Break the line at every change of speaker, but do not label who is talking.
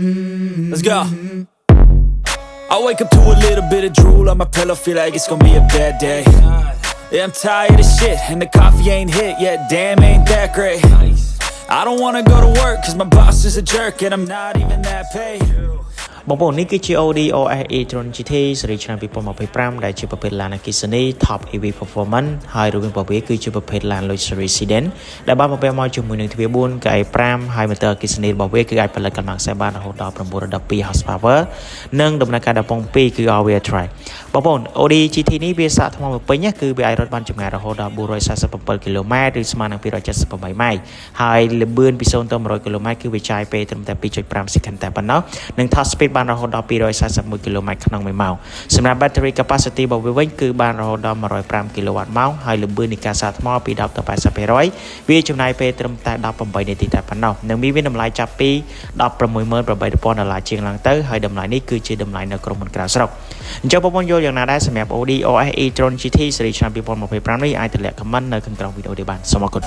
Let's go. I wake up to a little bit of drool on my pillow, feel like it's gonna be a bad day. Yeah, I'm tired of shit, and the coffee ain't hit yet, damn, ain't that great. I don't wanna go to work, cause my boss is a jerk, and I'm not even that paid.
បងប្អូននេះគឺជា Audi OS e-tron GT ស៊េរីឆ្នាំ2025ដែលជាប្រភេទឡានអគ្គិសនី Top EV Performance ហើយរូបរាងរបស់វាគឺជាប្រភេទឡាន Luxury Sedan ដែលបានបំពាក់មកជាមួយនឹងទ្វារ4កៅអី5ហើយម៉ូទ័រអគ្គិសនីរបស់វាគឺអាចផលិតកម្លាំងខ្សែបានរហូតដល់912 horsepower និងដំណើរការដំបង2គឺ all-wheel drive បងប្អូន Audi GT នេះវាសាកថ្មពេញគឺវាអាចរត់បានចម្ងាយរហូតដល់447 km ឬស្មើនឹង278 ម៉ៃល៍ហើយលឿនពី0ទៅ100 km គឺវាចាយពេលត្រឹមតែ 2.5 second តែប៉ុណ្ណោះនិង top speed បានរហូតដល់241 km ក្នុង1ម៉ោងសម្រាប់ battery capacity របស់វាវិញគឺបានរហូតដល់105 kWh ហើយល្បឿននៃការសាកថ្មពី10ទៅ 80% វាចំណាយពេលត្រឹមតែ18នាទីតែប៉ុណ្ណោះនិងមានតម្លៃចាប់ពី$168,000 ជាងឡើងទៅហើយតម្លៃនេះគឺជាតម្លៃនៅក្រុមហ៊ុនក្រៅស្រុកអញ្ចឹងបងប្អូនយល់យ៉ាងណាដែរសម្រាប់ Audi OS e-tron GT ស៊េរីឆ្នាំ2025នេះអាចទម្លាក់ comment នៅខាងក្រោមវីដេអូនេះបានសូមអរគុណ